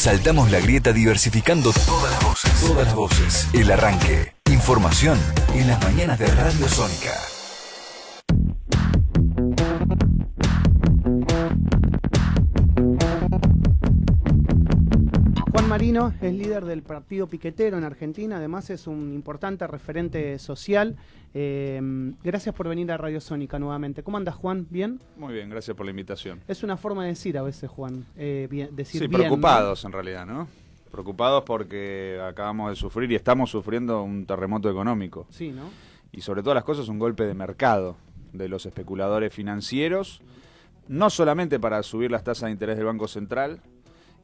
Saltamos la grieta diversificando todas las voces. Todas las voces. El arranque. Información en las mañanas de Radio Sónica. Juan Marino es líder del Partido Piquetero en Argentina, además es un importante referente social. Gracias por venir a Radio Sónica nuevamente. ¿Cómo andas, Juan? ¿Bien? Muy bien, gracias por la invitación. Es una forma de decir a veces, Juan, decir sí, bien, preocupados, ¿no? En realidad, ¿no? Preocupados porque acabamos de sufrir y estamos sufriendo un terremoto económico. Sí, ¿no? Y sobre todas las cosas un golpe de mercado de los especuladores financieros, no solamente para subir las tasas de interés del Banco Central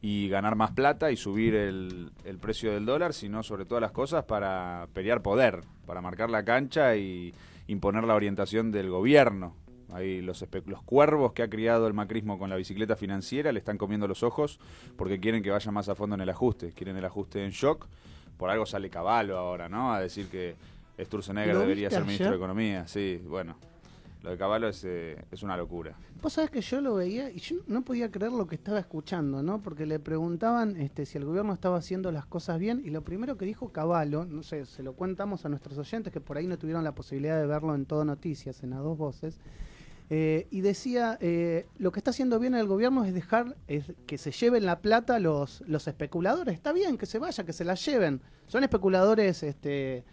y ganar más plata y subir el precio del dólar, sino sobre todas las cosas para pelear poder, para marcar la cancha y imponer la orientación del gobierno. Ahí los cuervos que ha criado el macrismo con la bicicleta financiera le están comiendo los ojos porque quieren que vaya más a fondo en el ajuste, quieren el ajuste en shock. Por algo sale Cavallo ahora, ¿no? A decir que Sturzenegger debería ser ministro de Economía. Sí, bueno, lo de Cavallo es una locura. Vos sabés que yo lo veía y yo no podía creer lo que estaba escuchando, ¿no? Porque le preguntaban si el gobierno estaba haciendo las cosas bien y lo primero que dijo Cavallo, no sé, se lo contamos a nuestros oyentes que por ahí no tuvieron la posibilidad de verlo en Todo Noticias, en A Dos Voces, y decía, lo que está haciendo bien el gobierno es dejar que se lleven la plata los especuladores. Está bien, que se vaya, que se la lleven. Son especuladores, se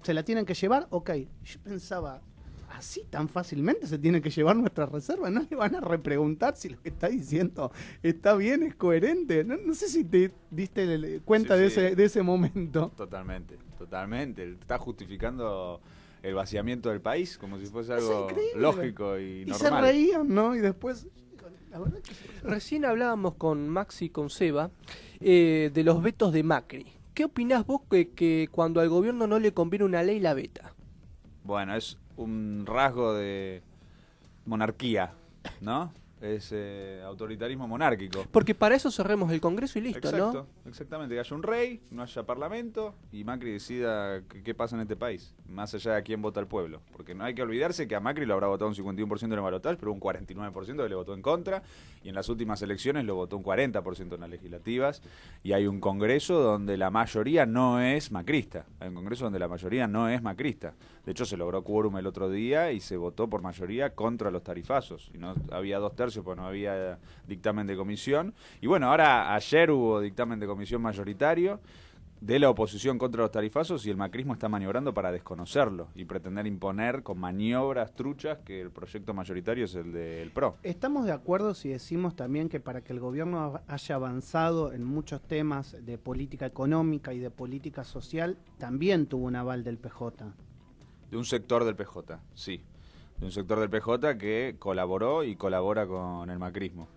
la tienen que llevar, ok. Yo pensaba, ¿así tan fácilmente se tiene que llevar nuestra reserva? ¿No le van a repreguntar si lo que está diciendo está bien, es coherente? No sé si te diste cuenta Sí, de ese momento. Totalmente. Está justificando el vaciamiento del país como si fuese algo increíble, lógico y normal. Y se reían, ¿no? Y después, la verdad que Recién hablábamos con Maxi y con Seba de los vetos de Macri. ¿Qué opinás vos que cuando al gobierno no le conviene una ley la veta? Bueno, es un rasgo de monarquía, ¿no? Es autoritarismo monárquico. Porque para eso cerremos el Congreso y listo, Exacto, ¿no? exactamente, que haya un rey, no haya parlamento y Macri decida qué pasa en este país, más allá de a quién vota el pueblo. Porque no hay que olvidarse que a Macri lo habrá votado un 51% en el balotaje, pero un 49% que le votó en contra, y en las últimas elecciones lo votó un 40% en las legislativas, y hay un Congreso donde la mayoría no es macrista. Hay un Congreso donde la mayoría no es macrista. De hecho, se logró quórum el otro día y se votó por mayoría contra los tarifazos. Y no había 2/3 porque no había dictamen de comisión. Y bueno, ahora ayer hubo dictamen de comisión mayoritario de la oposición contra los tarifazos y el macrismo está maniobrando para desconocerlo y pretender imponer con maniobras truchas que el proyecto mayoritario es el del PRO. ¿Estamos de acuerdo si decimos también que para que el gobierno haya avanzado en muchos temas de política económica y de política social, también tuvo un aval del PJ? De un sector del PJ, sí. De un sector del PJ que colaboró y colabora con el macrismo.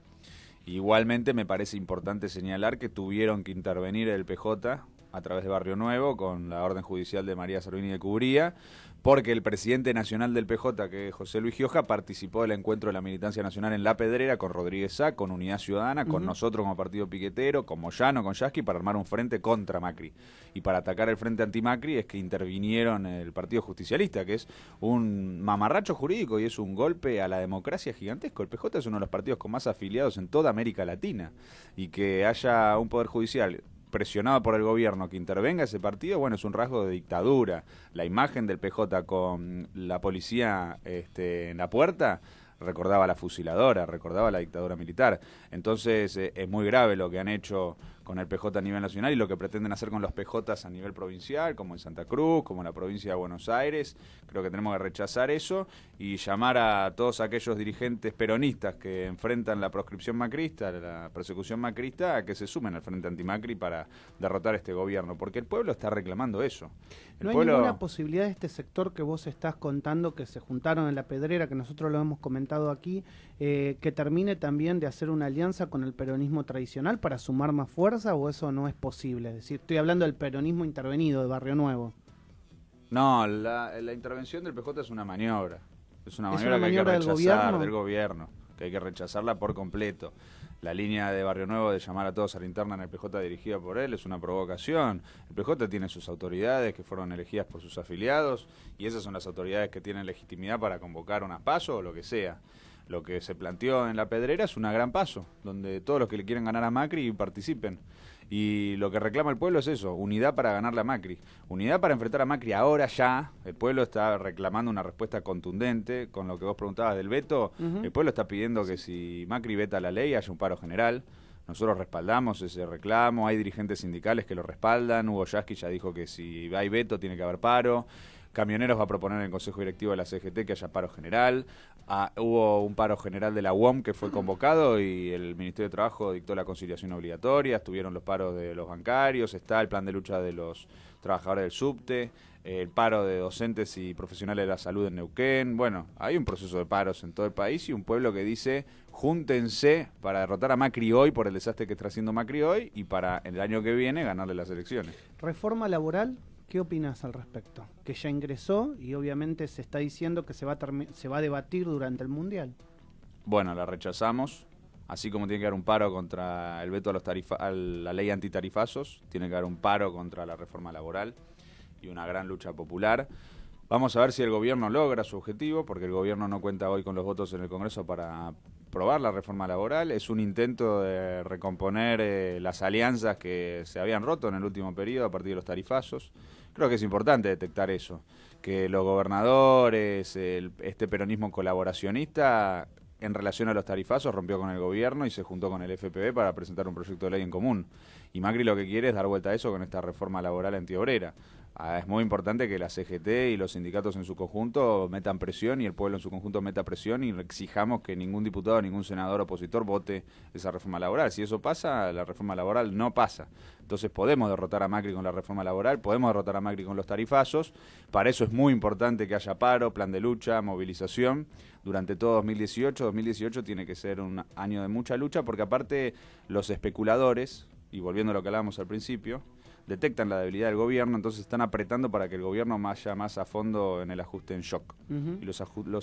Igualmente me parece importante señalar que tuvieron que intervenir el PJ a través de Barrio Nuevo con la orden judicial de María Servini de Cubría, porque el presidente nacional del PJ, que es José Luis Gioja, participó del encuentro de la militancia nacional en La Pedrera con Rodríguez Sá, con Unidad Ciudadana, con nosotros como Partido Piquetero, con Moyano, con Yasky, para armar un frente contra Macri. Y para atacar el frente anti-Macri es que intervinieron el Partido Justicialista, que es un mamarracho jurídico y es un golpe a la democracia gigantesco. El PJ es uno de los partidos con más afiliados en toda América Latina. Y que haya un poder judicial presionado por el gobierno que intervenga ese partido, bueno, es un rasgo de dictadura. La imagen del PJ con la policía en la puerta recordaba a la fusiladora, recordaba a la dictadura militar. Entonces es muy grave lo que han hecho con el PJ a nivel nacional y lo que pretenden hacer con los PJs a nivel provincial, como en Santa Cruz, como en la provincia de Buenos Aires. Creo que tenemos que rechazar eso y llamar a todos aquellos dirigentes peronistas que enfrentan la proscripción macrista, la persecución macrista, a que se sumen al frente antimacri para derrotar este gobierno, porque el pueblo está reclamando eso. ¿No hay ninguna posibilidad de este sector que vos estás contando, que se juntaron en La Pedrera, que nosotros lo hemos comentado aquí, que termine también de hacer una alianza con el peronismo tradicional para sumar más fuerza, o eso no es posible? Es decir, estoy hablando del peronismo intervenido de Barrio Nuevo. No, la intervención del PJ es una maniobra. Es una maniobra que hay que rechazar del gobierno, que hay que rechazarla por completo. La línea de Barrio Nuevo de llamar a todos a la interna en el PJ dirigida por él es una provocación. El PJ tiene sus autoridades que fueron elegidas por sus afiliados y esas son las autoridades que tienen legitimidad para convocar unas PASO o lo que sea. Lo que se planteó en La Pedrera es una gran paso, donde todos los que le quieren ganar a Macri participen. Y lo que reclama el pueblo es eso, unidad para ganarle a Macri. Unidad para enfrentar a Macri ahora ya. El pueblo está reclamando una respuesta contundente. Con lo que vos preguntabas del veto, el pueblo está pidiendo que si Macri veta la ley haya un paro general. Nosotros respaldamos ese reclamo, hay dirigentes sindicales que lo respaldan. Hugo Yasky ya dijo que si hay veto tiene que haber paro. Camioneros va a proponer en el Consejo Directivo de la CGT que haya paro general. Hubo un paro general de la UOM que fue convocado y el Ministerio de Trabajo dictó la conciliación obligatoria. Estuvieron los paros de los bancarios, está el plan de lucha de los trabajadores del subte, el paro de docentes y profesionales de la salud en Neuquén. Bueno, hay un proceso de paros en todo el país y un pueblo que dice júntense para derrotar a Macri hoy por el desastre que está haciendo Macri hoy y para el año que viene ganarle las elecciones. Reforma laboral. ¿Qué opinas al respecto? Que ya ingresó y obviamente se está diciendo que se va a debatir durante el Mundial. Bueno, la rechazamos, así como tiene que haber un paro contra el veto a la ley antitarifazos, tiene que haber un paro contra la reforma laboral y una gran lucha popular. Vamos a ver si el gobierno logra su objetivo, porque el gobierno no cuenta hoy con los votos en el Congreso para aprobar la reforma laboral. Es un intento de recomponer las alianzas que se habían roto en el último periodo a partir de los tarifazos. Creo que es importante detectar eso, que los gobernadores, este peronismo colaboracionista, en relación a los tarifazos, rompió con el gobierno y se juntó con el FPV para presentar un proyecto de ley en común. Y Macri lo que quiere es dar vuelta a eso con esta reforma laboral antiobrera. Es muy importante que la CGT y los sindicatos en su conjunto metan presión y el pueblo en su conjunto meta presión y exijamos que ningún diputado, ningún senador opositor vote esa reforma laboral. Si eso pasa, la reforma laboral no pasa. Entonces podemos derrotar a Macri con la reforma laboral, podemos derrotar a Macri con los tarifazos. Para eso es muy importante que haya paro, plan de lucha, movilización durante todo 2018. 2018 tiene que ser un año de mucha lucha porque aparte los especuladores, y volviendo a lo que hablábamos al principio, detectan la debilidad del gobierno, entonces están apretando para que el gobierno vaya más a fondo en el ajuste en shock. Y los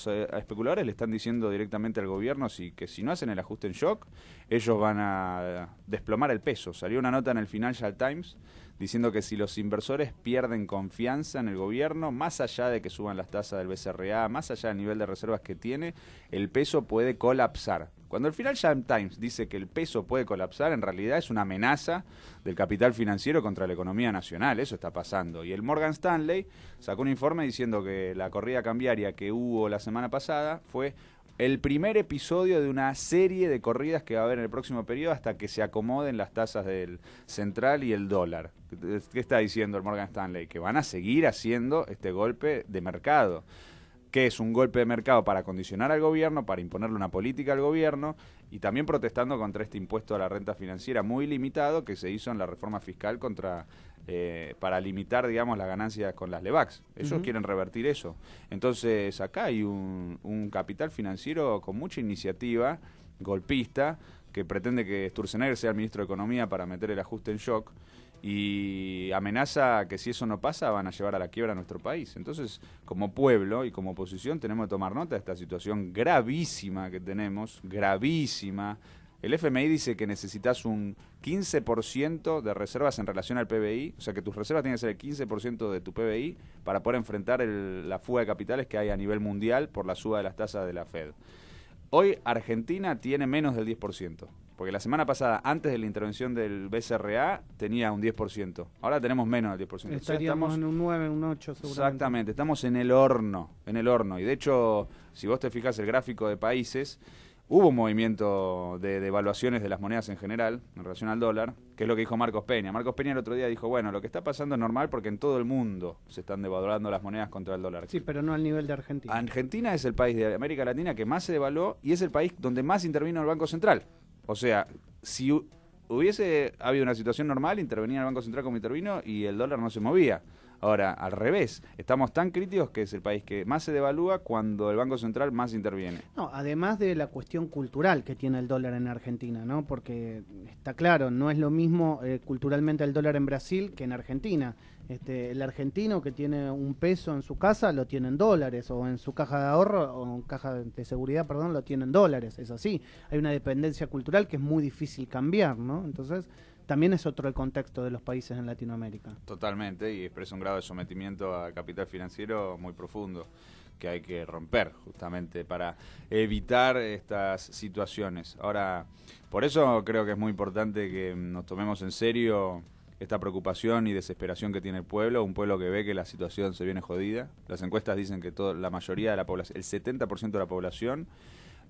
especuladores le están diciendo directamente al gobierno que si no hacen el ajuste en shock, ellos van a desplomar el peso. Salió una nota en el Financial Times diciendo que si los inversores pierden confianza en el gobierno, más allá de que suban las tasas del BCRA, más allá del nivel de reservas que tiene, el peso puede colapsar. Cuando el Financial Times dice que el peso puede colapsar, en realidad es una amenaza del capital financiero contra la economía nacional. Eso está pasando. Y el Morgan Stanley sacó un informe diciendo que la corrida cambiaria que hubo la semana pasada fue el primer episodio de una serie de corridas que va a haber en el próximo periodo hasta que se acomoden las tasas del central y el dólar. ¿Qué está diciendo el Morgan Stanley? Que van a seguir haciendo este golpe de mercado, que es un golpe de mercado para condicionar al gobierno, para imponerle una política al gobierno y también protestando contra este impuesto a la renta financiera muy limitado que se hizo en la reforma fiscal para limitar, digamos, las ganancias con las LEVAX. Ellos quieren revertir eso. Entonces acá hay un capital financiero con mucha iniciativa golpista que pretende que Sturzenegger sea el ministro de Economía para meter el ajuste en shock y amenaza que si eso no pasa van a llevar a la quiebra a nuestro país. Entonces, como pueblo y como oposición tenemos que tomar nota de esta situación gravísima que tenemos, gravísima. El FMI dice que necesitas un 15% de reservas en relación al PBI, o sea que tus reservas tienen que ser el 15% de tu PBI para poder enfrentar la fuga de capitales que hay a nivel mundial por la suba de las tasas de la Fed. Hoy Argentina tiene menos del 10%. Porque la semana pasada, antes de la intervención del BCRA, tenía un 10%. Ahora tenemos menos del 10%. Estaríamos en un 9, un 8 seguramente. Exactamente, estamos en el horno. Y de hecho, si vos te fijas el gráfico de países, hubo un movimiento de devaluaciones de las monedas en general, en relación al dólar, que es lo que dijo Marcos Peña. Marcos Peña el otro día dijo, bueno, lo que está pasando es normal porque en todo el mundo se están devaluando las monedas contra el dólar. Sí, pero no al nivel de Argentina. Argentina es el país de América Latina que más se devaluó y es el país donde más intervino el Banco Central. O sea, si hubiese habido una situación normal, intervenía el Banco Central como intervino y el dólar no se movía. Ahora, al revés, estamos tan críticos que es el país que más se devalúa cuando el Banco Central más interviene. No, además de la cuestión cultural que tiene el dólar en Argentina, ¿no? Porque está claro, no es lo mismo culturalmente el dólar en Brasil que en Argentina. El argentino que tiene un peso en su casa lo tiene en dólares, o en su caja de ahorro, o en caja de seguridad, perdón, lo tiene en dólares. Es así. Hay una dependencia cultural que es muy difícil cambiar, ¿no? Entonces, también es otro el contexto de los países en Latinoamérica. Totalmente, y expresa un grado de sometimiento al capital financiero muy profundo. que hay que romper justamente para evitar estas situaciones. Ahora, por eso creo que es muy importante que nos tomemos en serio esta preocupación y desesperación que tiene el pueblo, un pueblo que ve que la situación se viene jodida. Las encuestas dicen que la mayoría de la población, el 70% de la población,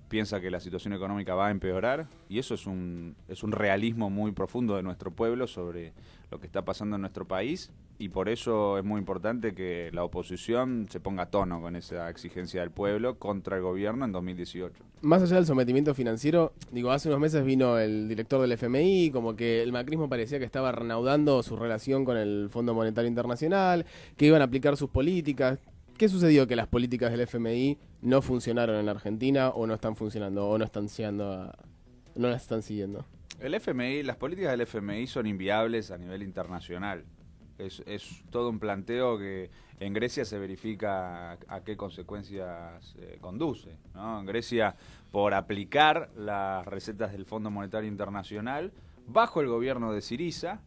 piensa que la situación económica va a empeorar, y eso es un realismo muy profundo de nuestro pueblo sobre lo que está pasando en nuestro país, y por eso es muy importante que la oposición se ponga a tono con esa exigencia del pueblo contra el gobierno en 2018. Más allá del sometimiento financiero, digo, hace unos meses vino el director del FMI, como que el macrismo parecía que estaba reanudando su relación con el Fondo Monetario Internacional, que iban a aplicar sus políticas. ¿Qué sucedió? Que las políticas del FMI no funcionaron en la Argentina, o no están funcionando, o no las están siguiendo. El FMI, las políticas del FMI son inviables a nivel internacional. Es todo un planteo que en Grecia se verifica a qué consecuencias conduce, ¿no? En Grecia, por aplicar las recetas del Fondo Monetario Internacional, bajo el gobierno de Syriza,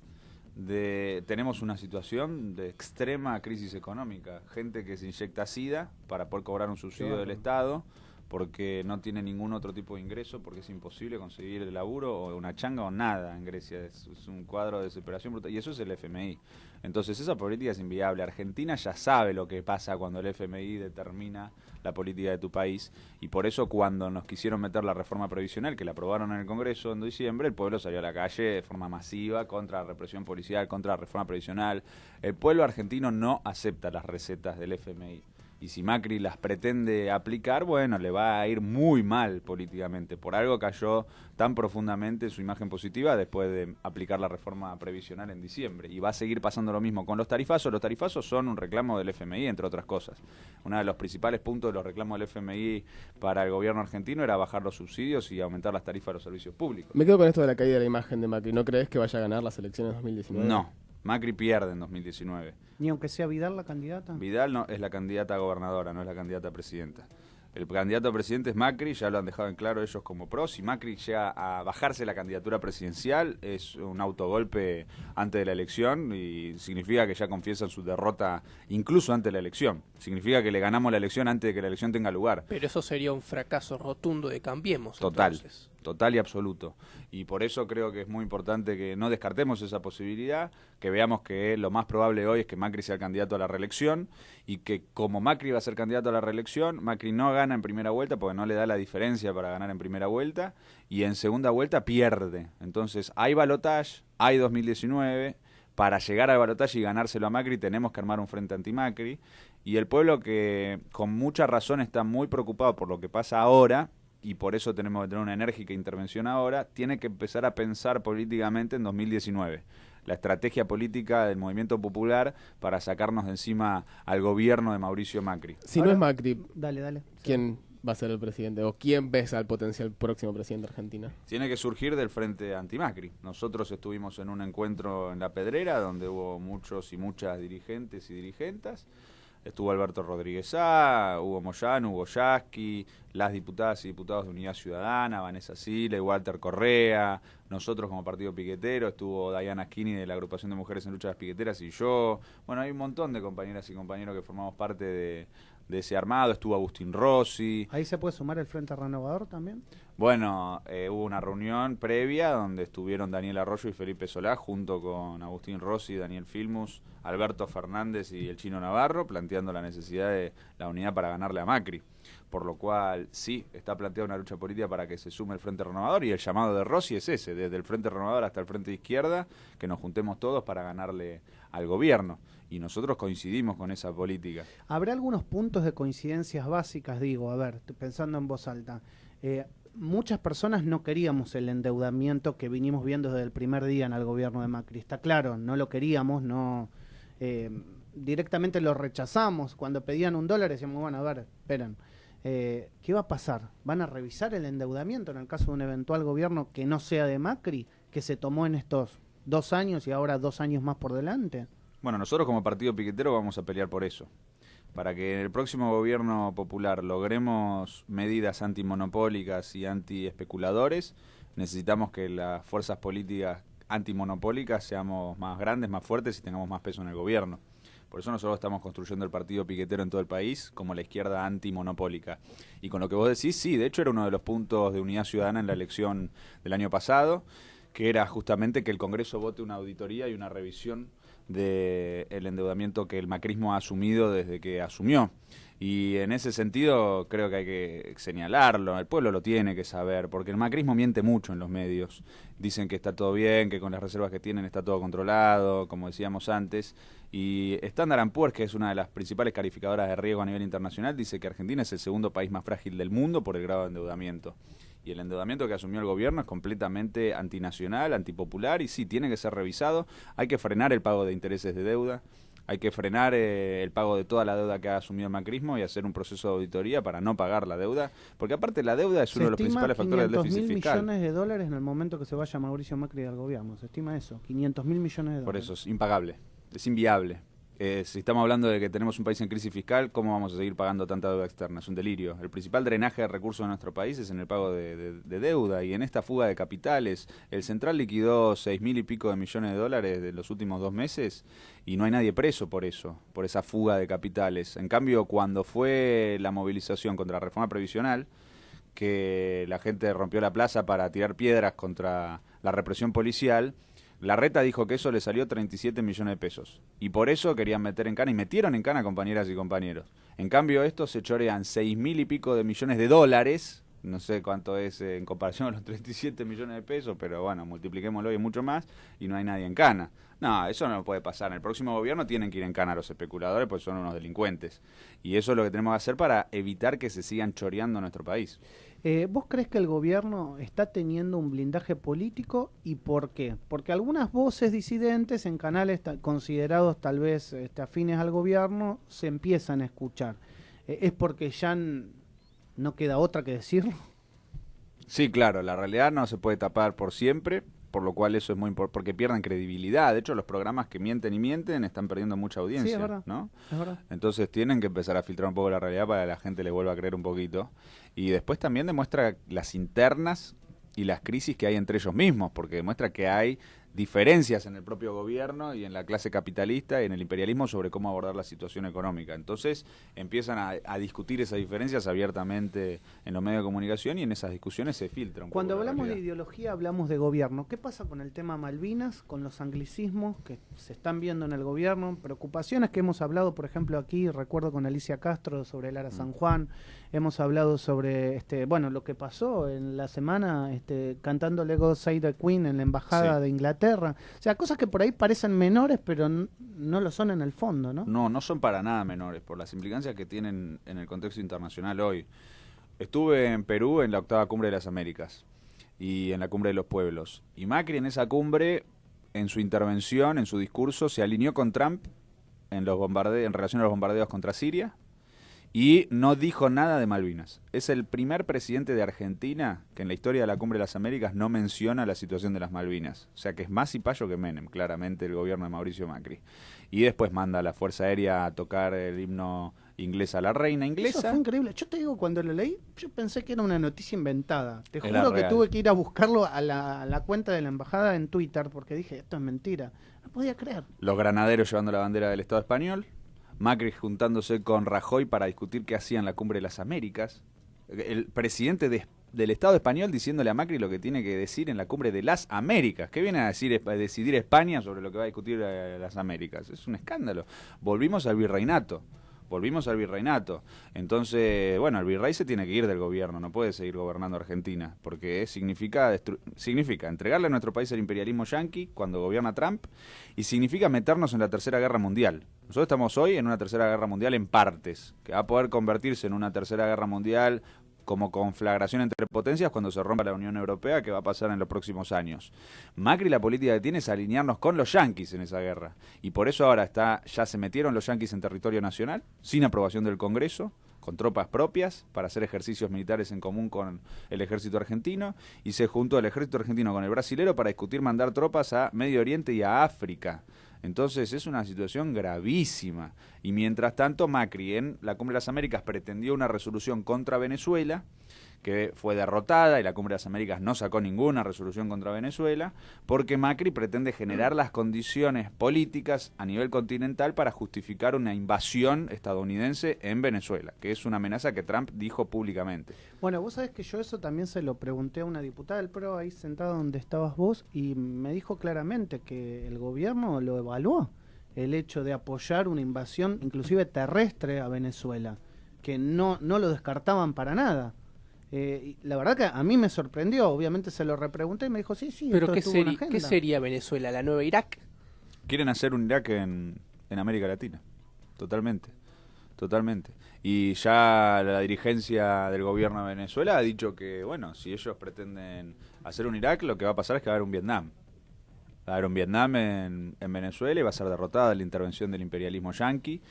tenemos una situación de extrema crisis económica. Gente que se inyecta SIDA para poder cobrar un subsidio del Estado, porque no tiene ningún otro tipo de ingreso, porque es imposible conseguir el laburo o una changa o nada en Grecia. Es un cuadro de desesperación brutal, y eso es el FMI. Entonces esa política es inviable. Argentina ya sabe lo que pasa cuando el FMI determina la política de tu país, y por eso cuando nos quisieron meter la reforma previsional, que la aprobaron en el Congreso en diciembre, el pueblo salió a la calle de forma masiva contra la represión policial, contra la reforma previsional. El pueblo argentino no acepta las recetas del FMI. Y si Macri las pretende aplicar, bueno, le va a ir muy mal políticamente. Por algo cayó tan profundamente su imagen positiva después de aplicar la reforma previsional en diciembre. Y va a seguir pasando lo mismo con los tarifazos. Los tarifazos son un reclamo del FMI, entre otras cosas. Uno de los principales puntos de los reclamos del FMI para el gobierno argentino era bajar los subsidios y aumentar las tarifas de los servicios públicos. Me quedo con esto de la caída de la imagen de Macri. ¿No crees que vaya a ganar las elecciones 2019? No. Macri pierde en 2019. Ni aunque sea Vidal la candidata. Vidal no es la candidata a gobernadora, no es la candidata a presidenta. El candidato a presidente es Macri, ya lo han dejado en claro ellos como pro. Si Macri llega a bajarse la candidatura presidencial, es un autogolpe antes de la elección, y significa que ya confiesan su derrota incluso antes de la elección. Significa que le ganamos la elección antes de que la elección tenga lugar. Pero eso sería un fracaso rotundo de Cambiemos. Total. Entonces. Total y absoluto. Y por eso creo que es muy importante que no descartemos esa posibilidad, que veamos que lo más probable hoy es que Macri sea el candidato a la reelección, y que como Macri va a ser candidato a la reelección, Macri no gana en primera vuelta porque no le da la diferencia para ganar en primera vuelta, y en segunda vuelta pierde. Entonces hay balotaje, hay 2019, para llegar al balotaje y ganárselo a Macri tenemos que armar un frente anti-Macri, y el pueblo, que con mucha razón está muy preocupado por lo que pasa ahora, y por eso tenemos que tener una enérgica intervención ahora, tiene que empezar a pensar políticamente en 2019. La estrategia política del movimiento popular para sacarnos de encima al gobierno de Mauricio Macri. Si Ahora, no es Macri, dale. ¿quién va a ser el presidente? ¿O quién ves al potencial próximo presidente de Argentina? Tiene que surgir del frente anti-Macri. Nosotros estuvimos en un encuentro en La Pedrera, donde hubo muchos y muchas dirigentes y dirigentas. Estuvo Alberto Rodríguez A, Hugo Moyano, Hugo Yasky, las diputadas y diputados de Unidad Ciudadana, Vanessa Sile, Walter Correa, nosotros como partido piquetero, estuvo Diana Skinny de la agrupación de mujeres en lucha de las piqueteras y yo. Bueno, hay un montón de compañeras y compañeros que formamos parte de ese armado. Estuvo Agustín Rossi. ¿Ahí se puede sumar el Frente Renovador también? Bueno, hubo una reunión previa donde estuvieron Daniel Arroyo y Felipe Solá junto con Agustín Rossi, Daniel Filmus, Alberto Fernández y el Chino Navarro, planteando la necesidad de la unidad para ganarle a Macri. Por lo cual, sí, está planteada una lucha política para que se sume el Frente Renovador, y el llamado de Rossi es ese, desde el Frente Renovador hasta el Frente de Izquierda, que nos juntemos todos para ganarle al gobierno. Y nosotros coincidimos con esa política. ¿Habrá algunos puntos de coincidencias básicas? Digo, a ver, pensando en voz alta. Muchas personas no queríamos el endeudamiento que vinimos viendo desde el primer día en el gobierno de Macri. Está claro, no lo queríamos, no directamente lo rechazamos. Cuando pedían $1 decíamos, bueno, a ver, esperen. ¿Qué va a pasar? ¿Van a revisar el endeudamiento en el caso de un eventual gobierno que no sea de Macri, que se tomó en estos 2 años y ahora 2 años más por delante? Bueno, nosotros como partido piquetero vamos a pelear por eso. Para que en el próximo gobierno popular logremos medidas antimonopólicas y antiespeculadores, necesitamos que las fuerzas políticas antimonopólicas seamos más grandes, más fuertes y tengamos más peso en el gobierno. Por eso nosotros estamos construyendo el partido piquetero en todo el país como la izquierda antimonopólica. Y con lo que vos decís, sí, de hecho era uno de los puntos de unidad ciudadana en la elección del año pasado, que era justamente que el Congreso vote una auditoría y una revisión del endeudamiento que el macrismo ha asumido desde que asumió. Y en ese sentido creo que hay que señalarlo, el pueblo lo tiene que saber, porque el macrismo miente mucho en los medios. Dicen que está todo bien, que con las reservas que tienen está todo controlado, como decíamos antes. Y Standard & Poor's, que es una de las principales calificadoras de riesgo a nivel internacional, dice que Argentina es el segundo país más frágil del mundo por el grado de endeudamiento. Y el endeudamiento que asumió el gobierno es completamente antinacional, antipopular, y sí, tiene que ser revisado. Hay que frenar el pago de intereses de deuda. Hay que frenar el pago de toda la deuda que ha asumido el macrismo y hacer un proceso de auditoría para no pagar la deuda, porque aparte la deuda es uno de los principales factores del déficit fiscal. 500.000 millones de dólares en el momento que se vaya Mauricio Macri del gobierno, se estima eso, 500.000 millones de dólares. Por eso es impagable, es inviable. Si estamos hablando de que tenemos un país en crisis fiscal, ¿cómo vamos a seguir pagando tanta deuda externa? Es un delirio. El principal drenaje de recursos de nuestro país es en el pago de deuda y en esta fuga de capitales. El Central liquidó 6.000 y pico de millones de dólares de los últimos 2 meses y no hay nadie preso por eso, por esa fuga de capitales. En cambio, cuando fue la movilización contra la reforma previsional, que la gente rompió la plaza para tirar piedras contra la represión policial, Larreta dijo que eso le salió 37 millones de pesos. Y por eso querían meter en cana, y metieron en cana compañeras y compañeros. En cambio, estos se chorean 6.000 y pico de millones de dólares. No sé cuánto es en comparación a los 37 millones de pesos, pero bueno, multipliquémoslo y mucho más, y no hay nadie en cana. No, eso no puede pasar. En el próximo gobierno tienen que ir en cana los especuladores, porque son unos delincuentes. Y eso es lo que tenemos que hacer para evitar que se sigan choreando nuestro país. ¿Vos crees que el gobierno está teniendo un blindaje político y por qué? Porque algunas voces disidentes en canales considerados tal vez afines al gobierno se empiezan a escuchar. ¿Es porque ya no queda otra que decirlo? Sí, claro, la realidad no se puede tapar por siempre, por lo cual eso es muy importante, porque pierden credibilidad. De hecho, los programas que mienten y mienten están perdiendo mucha audiencia, sí, es verdad, ¿no? Es verdad. Entonces tienen que empezar a filtrar un poco la realidad para que la gente les vuelva a creer un poquito. Y después también demuestra las internas y las crisis que hay entre ellos mismos, porque demuestra que hay diferencias en el propio gobierno y en la clase capitalista y en el imperialismo sobre cómo abordar la situación económica. Entonces empiezan a discutir esas diferencias abiertamente en los medios de comunicación y en esas discusiones se filtra un poco. Cuando la hablamos de realidad. ideología hablamos de gobierno. ¿Qué pasa con el tema Malvinas, con los anglicismos que se están viendo en el gobierno? Preocupaciones que hemos hablado, por ejemplo, aquí, recuerdo con Alicia Castro sobre el Ara San Juan. Hemos hablado sobre lo que pasó en la semana cantando God Save the Queen en la embajada de Inglaterra. O sea, cosas que por ahí parecen menores, pero no lo son en el fondo, ¿no? No son para nada menores, por las implicancias que tienen en el contexto internacional hoy. Estuve en Perú en la 8ª Cumbre de las Américas y en la Cumbre de los Pueblos. Y Macri en esa cumbre, en su intervención, en su discurso, se alineó con Trump en relación a los bombardeos contra Siria. Y no dijo nada de Malvinas. Es el primer presidente de Argentina que en la historia de la Cumbre de las Américas no menciona la situación de las Malvinas. O sea que es más cipayo que Menem, claramente, el gobierno de Mauricio Macri. Y después manda a la Fuerza Aérea a tocar el himno inglés a la reina inglesa. Eso fue increíble. Yo te digo, cuando lo leí, yo pensé que era una noticia inventada. Te Era juro que real. tuve que ir a buscarlo a la cuenta de la embajada en Twitter porque dije, esto es mentira. No podía creer. Los granaderos llevando la bandera del Estado español. Macri juntándose con Rajoy para discutir qué hacía en la Cumbre de las Américas. El presidente del Estado español diciéndole a Macri lo que tiene que decir en la Cumbre de las Américas. ¿Qué viene a decidir España sobre lo que va a discutir las Américas? Es un escándalo. Volvimos al virreinato. Entonces, el virrey se tiene que ir del gobierno, no puede seguir gobernando Argentina, porque significa entregarle a nuestro país el imperialismo yanqui cuando gobierna Trump, y significa meternos en la Tercera Guerra Mundial. Nosotros estamos hoy en una Tercera Guerra Mundial en partes, que va a poder convertirse en una Tercera Guerra Mundial como conflagración entre potencias cuando se rompa la Unión Europea, que va a pasar en los próximos años. Macri la política que tiene es alinearnos con los yanquis en esa guerra. Y por eso ahora ya se metieron los yanquis en territorio nacional, sin aprobación del Congreso, con tropas propias, para hacer ejercicios militares en común con el ejército argentino, y se juntó el ejército argentino con el brasilero para discutir mandar tropas a Medio Oriente y a África. Entonces es una situación gravísima. Y mientras tanto Macri en la Cumbre de las Américas pretendió una resolución contra Venezuela que fue derrotada y la Cumbre de las Américas no sacó ninguna resolución contra Venezuela, porque Macri pretende generar las condiciones políticas a nivel continental para justificar una invasión estadounidense en Venezuela, que es una amenaza que Trump dijo públicamente. Bueno, vos sabés que yo eso también se lo pregunté a una diputada del PRO ahí sentada donde estabas vos y me dijo claramente que el gobierno lo evaluó, el hecho de apoyar una invasión inclusive terrestre a Venezuela, que no lo descartaban para nada. Y la verdad que a mí me sorprendió, obviamente se lo repregunté y me dijo, sí, ¿Pero esto estuvo en agenda. qué sería Venezuela? ¿La nueva Irak? Quieren hacer un Irak en América Latina, totalmente. Y ya la dirigencia del gobierno de Venezuela ha dicho que, bueno, si ellos pretenden hacer un Irak, lo que va a pasar es que va a haber un Vietnam. Va a haber un Vietnam en Venezuela y va a ser derrotada la intervención del imperialismo yanqui.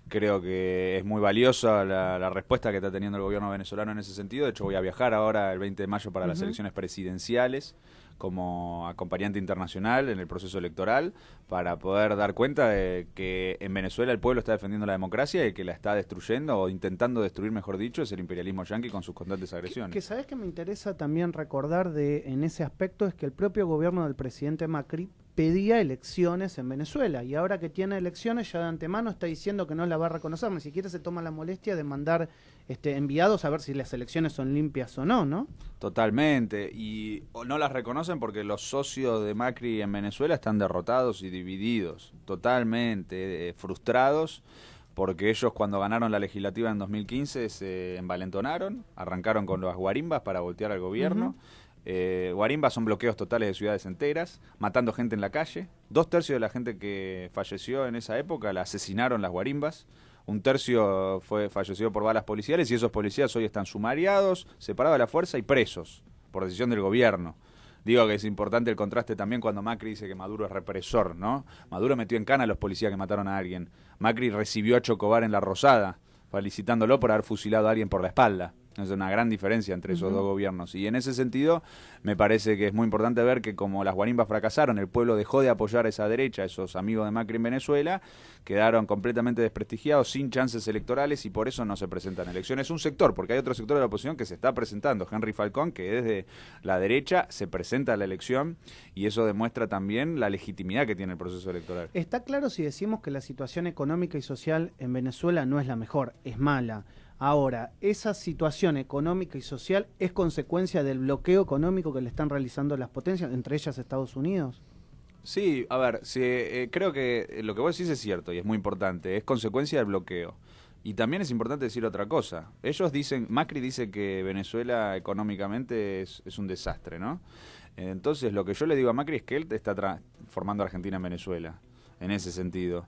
Creo que es muy valiosa la respuesta que está teniendo el gobierno venezolano en ese sentido. De hecho, voy a viajar ahora el 20 de mayo para las elecciones presidenciales como acompañante internacional en el proceso electoral para poder dar cuenta de que en Venezuela el pueblo está defendiendo la democracia y que la está destruyendo o intentando destruir, mejor dicho, es el imperialismo yanqui con sus constantes agresiones. Que sabés que me interesa también recordar en ese aspecto es que el propio gobierno del presidente Macri pedía elecciones en Venezuela y ahora que tiene elecciones ya de antemano está diciendo que no la va a reconocer, ni siquiera se toma la molestia de mandar enviados a ver si las elecciones son limpias o no, ¿no? Totalmente, y no las reconocen porque los socios de Macri en Venezuela están derrotados y divididos, totalmente frustrados, porque ellos cuando ganaron la legislativa en 2015 se envalentonaron, arrancaron con las guarimbas para voltear al gobierno. Guarimbas son bloqueos totales de ciudades enteras, matando gente en la calle. 2/3 de la gente que falleció en esa época la asesinaron las guarimbas. 1/3 falleció por balas policiales y esos policías hoy están sumariados, separados de la fuerza y presos por decisión del gobierno. Digo que es importante el contraste también cuando Macri dice que Maduro es represor, ¿no? Maduro metió en cana a los policías que mataron a alguien. Macri recibió a Chocobar en La Rosada, felicitándolo por haber fusilado a alguien por la espalda. Es una gran diferencia entre esos dos gobiernos. Y en ese sentido, me parece que es muy importante ver que como las guarimbas fracasaron, el pueblo dejó de apoyar a esa derecha, a esos amigos de Macri en Venezuela, quedaron completamente desprestigiados, sin chances electorales, y por eso no se presentan elecciones. Un sector, porque hay otro sector de la oposición que se está presentando. Henry Falcón, que desde la derecha se presenta a la elección, y eso demuestra también la legitimidad que tiene el proceso electoral. Está claro si decimos que la situación económica y social en Venezuela no es la mejor, es mala. Ahora, esa situación económica y social es consecuencia del bloqueo económico que le están realizando las potencias, entre ellas Estados Unidos. Sí, a ver, creo que lo que vos decís es cierto y es muy importante, es consecuencia del bloqueo. Y también es importante decir otra cosa. Ellos dicen, Macri dice que Venezuela económicamente es un desastre, ¿no? Entonces lo que yo le digo a Macri es que él está transformando a Argentina en Venezuela, en ese sentido.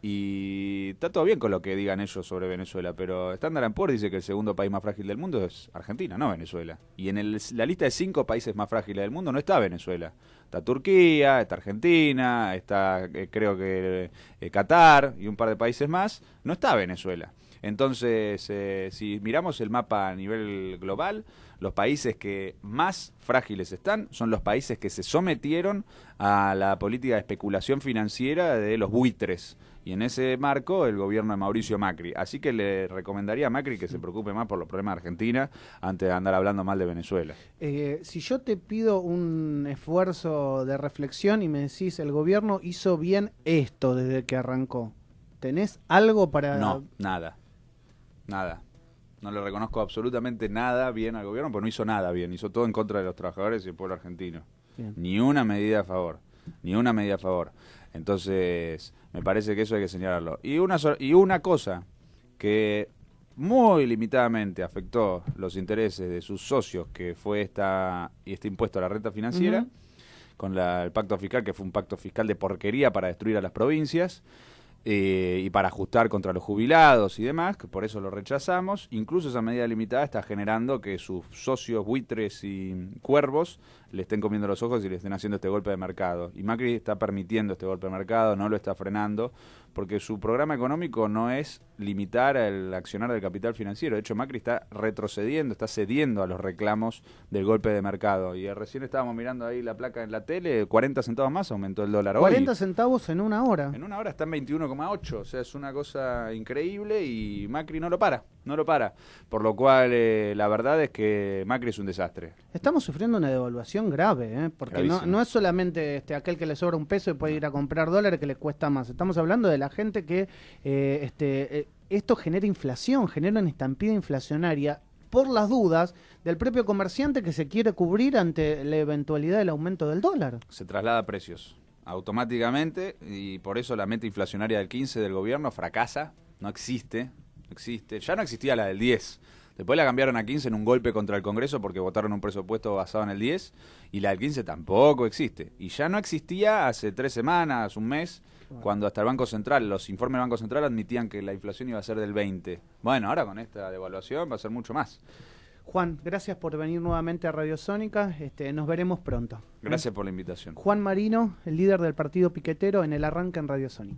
Y está todo bien con lo que digan ellos sobre Venezuela, pero Standard & Poor's dice que el segundo país más frágil del mundo es Argentina, no Venezuela. Y en la lista de 5 países más frágiles del mundo no está Venezuela. Está Turquía, está Argentina, está creo que Qatar y un par de países más. No está Venezuela. Entonces, si miramos el mapa a nivel global, los países que más frágiles están son los países que se sometieron a la política de especulación financiera de los buitres. Y en ese marco, el gobierno de Mauricio Macri. Así que le recomendaría a Macri que se preocupe más por los problemas de Argentina antes de andar hablando mal de Venezuela. Si yo te pido un esfuerzo de reflexión y me decís, el gobierno hizo bien esto desde que arrancó, ¿tenés algo para...? No, nada. No le reconozco absolutamente nada bien al gobierno, porque no hizo nada bien. Hizo todo en contra de los trabajadores y el pueblo argentino. Bien. Ni una medida a favor. Entonces, me parece que eso hay que señalarlo. Y una cosa que muy limitadamente afectó los intereses de sus socios, que fue este impuesto a la renta financiera, con el pacto fiscal, que fue un pacto fiscal de porquería para destruir a las provincias, y para ajustar contra los jubilados y demás, que por eso lo rechazamos. Incluso esa medida limitada está generando que sus socios buitres y cuervos le estén comiendo los ojos y le estén haciendo este golpe de mercado. Y Macri está permitiendo este golpe de mercado, no lo está frenando, porque su programa económico no es limitar el accionar del capital financiero. De hecho, Macri está retrocediendo, está cediendo a los reclamos del golpe de mercado. Y recién estábamos mirando ahí la placa en la tele, 40 centavos más aumentó el dólar hoy. 40 centavos en una hora. En una hora está en 21,8, o sea, es una cosa increíble y Macri no lo para. No lo para. Por lo cual, la verdad es que Macri es un desastre. Estamos sufriendo una devaluación grave, porque Gravísimo. no es solamente aquel que le sobra un peso y puede ir a comprar dólares que le cuesta más. Estamos hablando de la gente que esto genera inflación, genera una estampida inflacionaria por las dudas del propio comerciante que se quiere cubrir ante la eventualidad del aumento del dólar. Se traslada a precios automáticamente y por eso la meta inflacionaria del 15 del gobierno fracasa, no existe. Ya no existía la del 10. Después la cambiaron a 15 en un golpe contra el Congreso porque votaron un presupuesto basado en el 10 y la del 15 tampoco existe. Y ya no existía hace 3 semanas, un mes, cuando hasta el Banco Central, los informes del Banco Central admitían que la inflación iba a ser del 20. Bueno, ahora con esta devaluación va a ser mucho más. Juan, gracias por venir nuevamente a Radio Sónica. Nos veremos pronto. Gracias por la invitación. Juan Marino, el líder del partido piquetero, en el arranque en Radio Sónica.